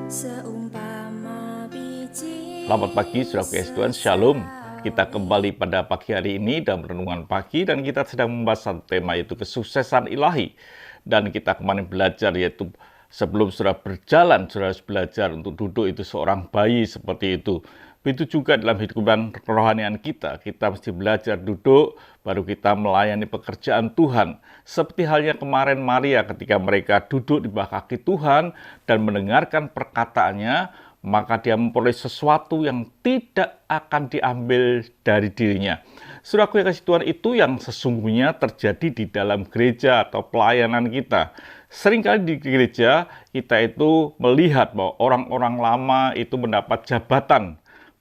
Seumpama biji. Selamat pagi, saudara Yesus Tuhan, Shalom. Kita kembali pada pagi hari ini dalam renungan pagi dan kita sedang membahas satu tema, yaitu kesuksesan ilahi. Dan kita kemarin belajar, yaitu sebelum saudara berjalan, saudara harus belajar untuk duduk itu seorang bayi seperti itu. Begitu juga dalam kehidupan kerohanian kita mesti belajar duduk, baru kita melayani pekerjaan Tuhan. Seperti halnya kemarin Maria ketika mereka duduk di bawah kaki Tuhan dan mendengarkan perkataannya, maka dia memperoleh sesuatu yang tidak akan diambil dari dirinya. Saudaraku yang kasih Tuhan, itu yang sesungguhnya terjadi di dalam gereja atau pelayanan kita. Seringkali di gereja kita itu melihat bahwa orang-orang lama itu mendapat jabatan,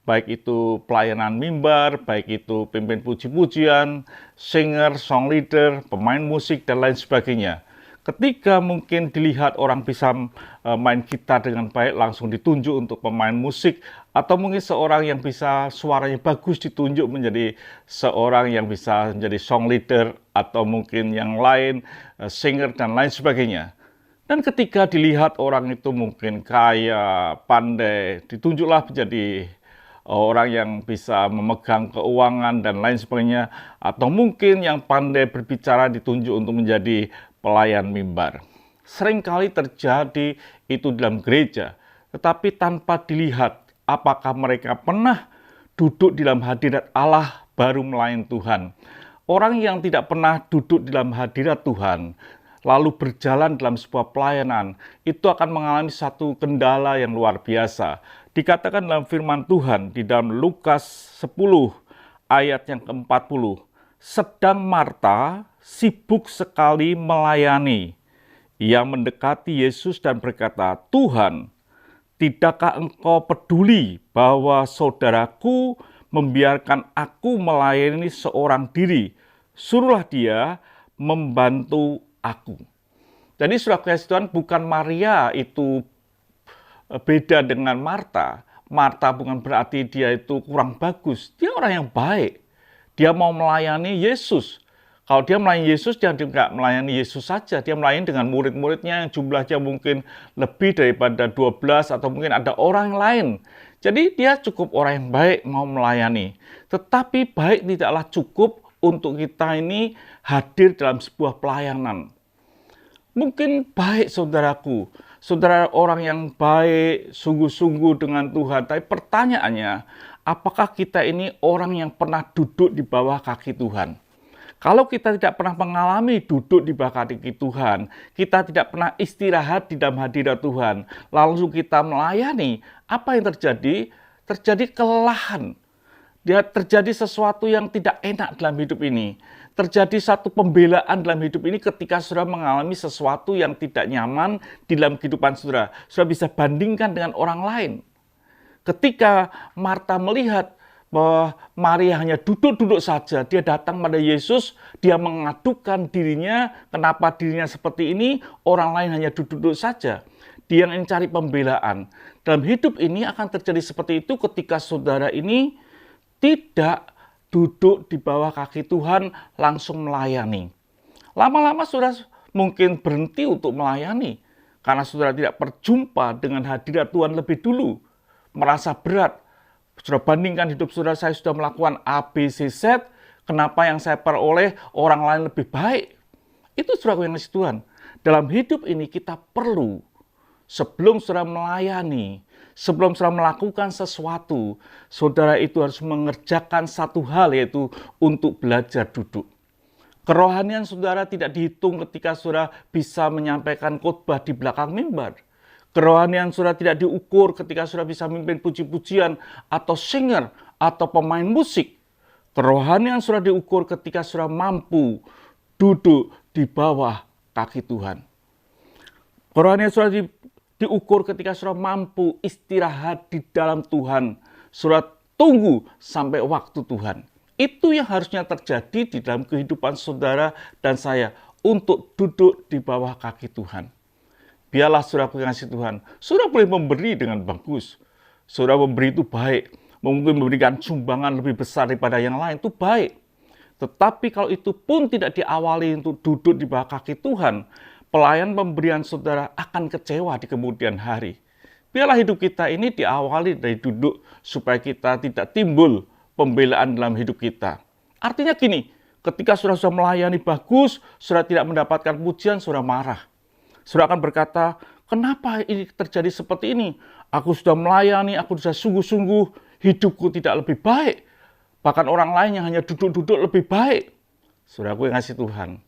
baik itu pelayanan mimbar, baik itu pimpin puji-pujian, singer, song leader, pemain musik, dan lain sebagainya. Ketika mungkin dilihat orang bisa main gitar dengan baik, langsung ditunjuk untuk pemain musik, atau mungkin seorang yang bisa suaranya bagus ditunjuk menjadi seorang yang bisa menjadi song leader, atau mungkin yang lain, singer, dan lain sebagainya. Dan ketika dilihat orang itu mungkin kaya, pandai, ditunjuklah menjadi orang yang bisa memegang keuangan dan lain sebagainya, atau mungkin yang pandai berbicara ditunjuk untuk menjadi pelayan mimbar. Seringkali terjadi itu dalam gereja, tetapi tanpa dilihat apakah mereka pernah duduk di dalam hadirat Allah baru melayani Tuhan. Orang yang tidak pernah duduk di dalam hadirat Tuhan, lalu berjalan dalam sebuah pelayanan, itu akan mengalami satu kendala yang luar biasa. Dikatakan dalam firman Tuhan di dalam Lukas 10 ayat yang ke-40, sedang Marta sibuk sekali melayani. Ia mendekati Yesus dan berkata, "Tuhan, tidakkah engkau peduli bahwa saudaraku membiarkan aku melayani seorang diri? Suruhlah dia membantu aku." Jadi saudara Tuhan, bukan Maria itu beda dengan Marta. Marta bukan berarti dia itu kurang bagus. Dia orang yang baik. Dia mau melayani Yesus. Kalau dia melayani Yesus, dia tidak melayani Yesus saja. Dia melayani dengan murid-muridnya yang jumlahnya mungkin lebih daripada 12 atau mungkin ada orang lain. Jadi dia cukup orang yang baik mau melayani. Tetapi baik tidaklah cukup untuk kita ini hadir dalam sebuah pelayanan. Mungkin baik saudaraku, saudara orang yang baik, sungguh-sungguh dengan Tuhan. Tapi pertanyaannya, apakah kita ini orang yang pernah duduk di bawah kaki Tuhan? Kalau kita tidak pernah mengalami duduk di bawah kaki Tuhan, kita tidak pernah istirahat di dalam hadirat Tuhan, lalu kita melayani, apa yang terjadi? Terjadi kelelahan. Dia terjadi sesuatu yang tidak enak dalam hidup ini. Terjadi satu pembelaan dalam hidup ini ketika saudara mengalami sesuatu yang tidak nyaman di dalam kehidupan saudara. Saudara bisa bandingkan dengan orang lain. Ketika Marta melihat bahwa Maria hanya duduk-duduk saja, dia datang pada Yesus, dia mengadukan dirinya, kenapa dirinya seperti ini, orang lain hanya duduk-duduk saja. Dia ingin cari pembelaan. Dalam hidup ini akan terjadi seperti itu ketika saudara ini tidak duduk di bawah kaki Tuhan, langsung melayani. Lama-lama saudara mungkin berhenti untuk melayani, karena saudara tidak berjumpa dengan hadirat Tuhan lebih dulu. Merasa berat. Saudara bandingkan hidup saudara, saya sudah melakukan A, B, C, Z, kenapa yang saya peroleh orang lain lebih baik? Itu saudara yang kasih Tuhan. Dalam hidup ini kita perlu, sebelum saudara melayani, sebelum saudara melakukan sesuatu, saudara itu harus mengerjakan satu hal, yaitu untuk belajar duduk. Kerohanian saudara tidak dihitung ketika saudara bisa menyampaikan khotbah di belakang mimbar. Kerohanian saudara tidak diukur ketika saudara bisa memimpin puji-pujian atau singer atau pemain musik. Kerohanian saudara diukur ketika saudara mampu duduk di bawah kaki Tuhan. Kerohanian saudara diukur ketika saudara mampu istirahat di dalam Tuhan. Saudara tunggu sampai waktu Tuhan. Itu yang harusnya terjadi di dalam kehidupan saudara dan saya, untuk duduk di bawah kaki Tuhan. Biarlah saudara kasih Tuhan. Saudara boleh memberi dengan bagus. Saudara memberi itu baik. Mungkin memberikan sumbangan lebih besar daripada yang lain, itu baik. Tetapi kalau itu pun tidak diawali untuk duduk di bawah kaki Tuhan, pelayan pemberian saudara akan kecewa di kemudian hari. Biarlah hidup kita ini diawali dari duduk supaya kita tidak timbul pembelaan dalam hidup kita. Artinya gini, ketika saudara sudah melayani bagus, saudara tidak mendapatkan pujian, saudara marah. Saudara akan berkata, kenapa ini terjadi seperti ini? Aku sudah melayani, aku sudah sungguh-sungguh, hidupku tidak lebih baik. Bahkan orang lain yang hanya duduk-duduk lebih baik. Saudaraku yang kasih Tuhan,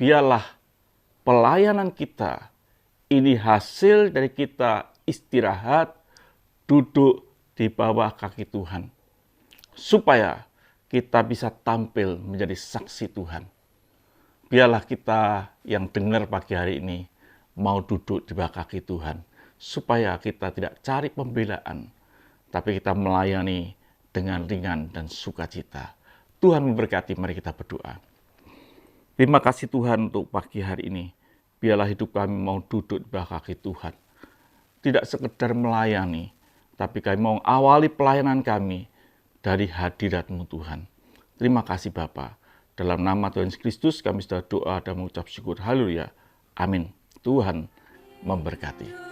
biarlah pelayanan kita ini hasil dari kita istirahat, duduk di bawah kaki Tuhan. Supaya kita bisa tampil menjadi saksi Tuhan. Biarlah kita yang dengar pagi hari ini mau duduk di bawah kaki Tuhan. Supaya kita tidak cari pembelaan, tapi kita melayani dengan ringan dan sukacita. Tuhan memberkati, mari kita berdoa. Terima kasih Tuhan untuk pagi hari ini. Biarlah hidup kami mau duduk di bawah kaki Tuhan. Tidak sekedar melayani, tapi kami mau awali pelayanan kami dari hadirat-Mu Tuhan. Terima kasih Bapa. Dalam nama Tuhan Yesus Kristus kami sudah doa dan mengucap syukur. Haleluya. Amin. Tuhan memberkati.